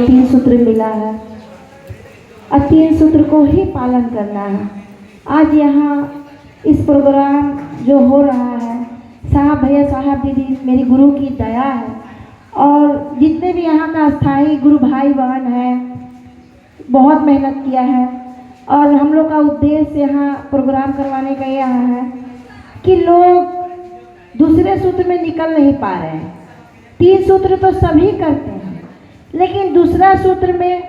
तीन सूत्र मिला है और तीन सूत्र को ही पालन करना है। आज यहाँ इस प्रोग्राम जो हो रहा है, साहब भैया साहब दीदी मेरी गुरु की दया है, और जितने भी यहाँ का स्थायी गुरु भाई बहन है बहुत मेहनत किया है। और हम लोग का उद्देश्य यहाँ प्रोग्राम करवाने का यह है कि लोग दूसरे सूत्र में निकल नहीं पा रहे हैं। तीन सूत्र तो सभी करते हैं, लेकिन दूसरा सूत्र में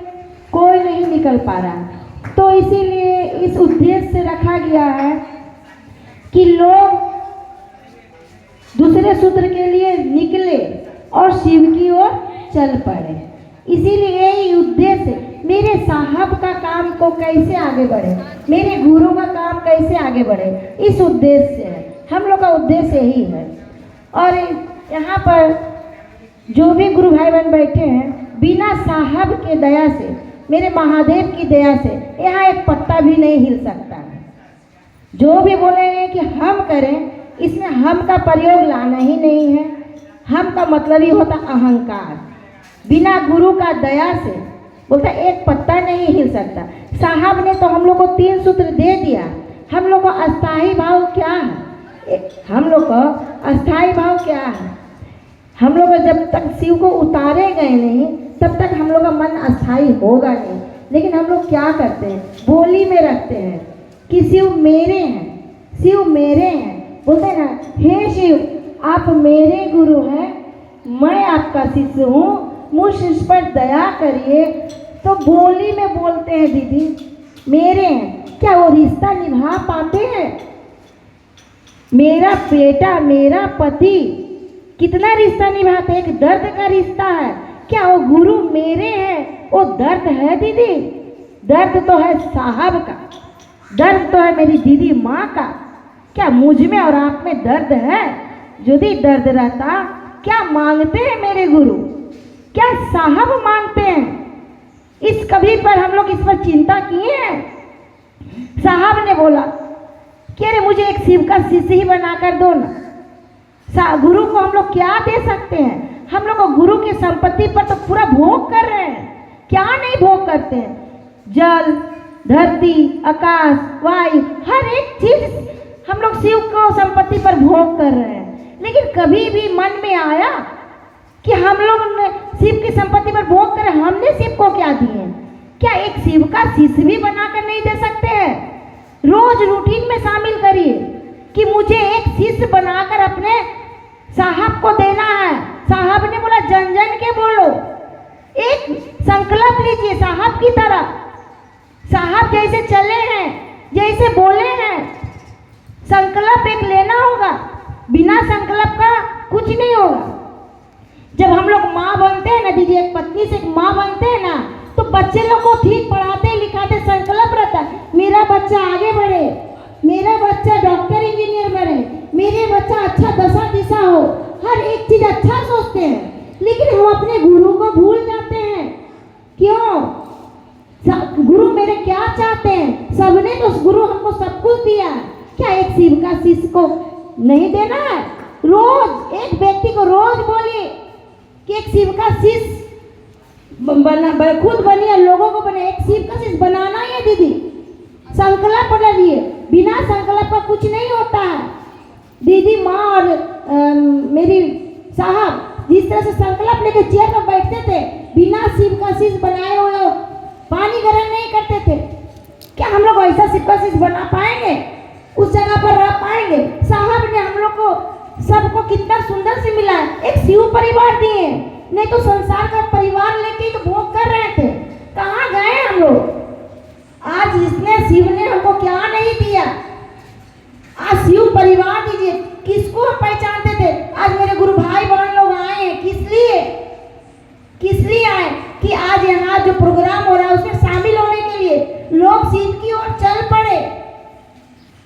कोई नहीं निकल पा रहा। तो इसीलिए इस उद्देश्य से रखा गया है कि लोग दूसरे सूत्र के लिए निकले और शिव की ओर चल पड़े। इसीलिए यही उद्देश्य, मेरे साहब का काम को कैसे आगे बढ़े, मेरे गुरु का काम कैसे आगे बढ़े, इस उद्देश्य से है। हम लोग का उद्देश्य यही है। और यहाँ पर जो भी गुरु भाई बहन बैठे हैं, बिना साहब के दया से, मेरे महादेव की दया से यहाँ एक पत्ता भी नहीं हिल सकता है। जो भी बोलेंगे कि हम करें, इसमें हम का प्रयोग लाना ही नहीं है। हम का मतलब ही होता अहंकार। बिना गुरु का दया से बोलता एक पत्ता नहीं हिल सकता। साहब ने तो हम लोग को तीन सूत्र दे दिया। हम लोग को अस्थाई भाव क्या है? हम लोग को अस्थाई भाव क्या है? हम लोग जब तक शिव को उतारे गए नहीं, तब तक हम लोग का मन अस्थाई होगा नहीं। लेकिन हम लोग क्या करते हैं, बोली में रखते हैं कि शिव मेरे हैं, शिव मेरे हैं। बोलते हैं ना, हे शिव आप मेरे गुरु हैं, मैं आपका शिष्य हूँ, मुझ इस पर दया करिए। तो बोली में बोलते हैं दीदी मेरे हैं, क्या वो रिश्ता निभा पाते हैं? मेरा बेटा, मेरा पति कितना रिश्ता निभाते हैं, एक दर्द का रिश्ता है। क्या वो गुरु मेरे हैं, वो दर्द है दीदी? दर्द तो है साहब का, दर्द तो है मेरी दीदी माँ का। क्या मुझ में और आप में दर्द है? यदि दर्द रहता, क्या मांगते हैं मेरे गुरु, क्या साहब मांगते हैं? इस कभी पर हम लोग इस पर चिंता किए हैं? साहब ने बोला कि अरे मुझे एक शिव का शिष्य ही बनाकर दो ना। गुरु को हम लोग क्या दे सकते हैं? हम लोग को गुरु की संपत्ति पर तो पूरा भोग कर रहे हैं। क्या नहीं भोग करते हैं? जल, धरती, आकाश, वायु, हर एक चीज हम लोग शिव को संपत्ति पर भोग कर रहे हैं। लेकिन कभी भी मन में आया कि हम लोग शिव की संपत्ति पर भोग करें? हमने शिव को क्या दिए? क्या एक शिव का शिष्य भी बनाकर नहीं दे सकते हैं? रोज रूटीन में शामिल करिए कि मुझे एक शिष्य बनाकर अपने साहब को देना है। साहब ने बोला जन जन के बोलो, एक संकल्प लीजिए साहब की तरह। साहब जैसे चले हैं, जैसे बोले हैं, संकल्प एक लेना होगा। बिना संकल्प का कुछ नहीं होगा। जब हम लोग माँ बनते हैं ना दीदी, एक पत्नी से एक माँ बनते हैं ना, तो बच्चे लोग को ठीक पढ़ाते लिखाते संकल्प रहता है, मेरा बच्चा आगे बढ़े, मेरा बच्चा डॉक्टर इंजीनियर बने, मेरे बच्चा अच्छा दशा दिशा हो, हर एक चीज अच्छा सोचते हैं। लेकिन हम अपने गुरु को भूल जाते हैं। क्यों? गुरु मेरे क्या चाहते हैं? सबने तो गुरु हमको सब कुछ दिया, क्या एक शिव का शिष्य को नहीं देना है? रोज एक व्यक्ति को रोज बोलिए कि एक शिव का शिष्य खुद बनिए, लोगों को बने। एक शिव का शिष्य बनाना है दीदी, संकल्प लिए। बिना संकल्प का कुछ नहीं होता है दीदी। माँ और मेरी साहब जिस तरह से संकल्प लेके चेयर पर बैठते थे, बिना शिव का शिष्य बनाए हुए पानी ग्रहण नहीं करते थे। क्या हम लोग ऐसा शिव का शिष्य बना पाएंगे? उस जगह पर रह पाएंगे? साहब ने हम लोग को सबको कितना सुंदर से मिला है, एक शिव परिवार दिए, नहीं तो संसार का परिवार लेके ही तो भोग कर रहे थे। कहाँ गए हम लोग? आज इसने शिव ने हमको क्या नहीं दिया? आज शिव परिवार दीजिए। किसको हम पहचानते थे? आज मेरे गुरु भाई बहन लोग आए हैं, किस लिए? किस लिए आए? कि आज यहाँ जो प्रोग्राम हो रहा है उसमें शामिल होने के लिए लोग शिव की ओर चल पड़े।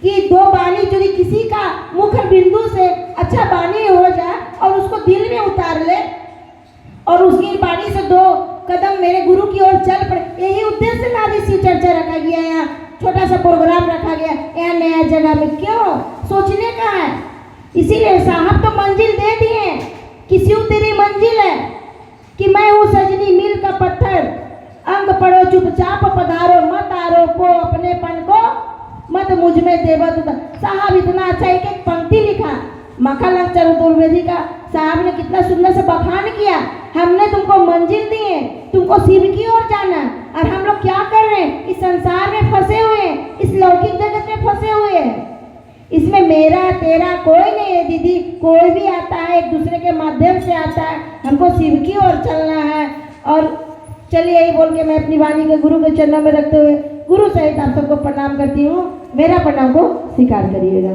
कि दो वाणी यदि किसी का मुख बिंदु से अच्छा वाणी हो जाए और उसको दिल में उतार ले, और उसकी वाणी से दो कदम मेरे गुरु की ओर चल पड़े। यही उद्देश्य से आज शिव चर्चा रखा गया, यहाँ छोटा सा प्रोग्राम रखा गया, यहाँ नया जगह में। क्यों? सोचने का है। इसीलिए साहब तो मंजिल दे दिए कि शिव तेरी मंजिल है, कि मैं हूँ सजनी मील का पत्थर, मुझ में देवत साहब इतना अच्छा एक एक पंक्ति लिखा। मखनलाल चतुर्वेदी का साहब ने कितना सुंदर से बखान किया। हमने तुमको मंजिल दी है, तुमको शिव की ओर जाना, और हम लोग क्या कर रहे हैं, इस संसार में फंसे हुए हैं, इस लौकिक जगत में फंसे हुए हैं। इसमें मेरा तेरा कोई नहीं है दीदी, कोई भी आता है एक दूसरे के माध्यम से आता है। हमको शिव की ओर चलना है। और चलिए यही बोल के मैं अपनी वाणी के गुरु के चरणों में रखते हुए गुरु सहित आप सबको प्रणाम करती हूँ। मेरा प्रणाम को स्वीकार करिएगा।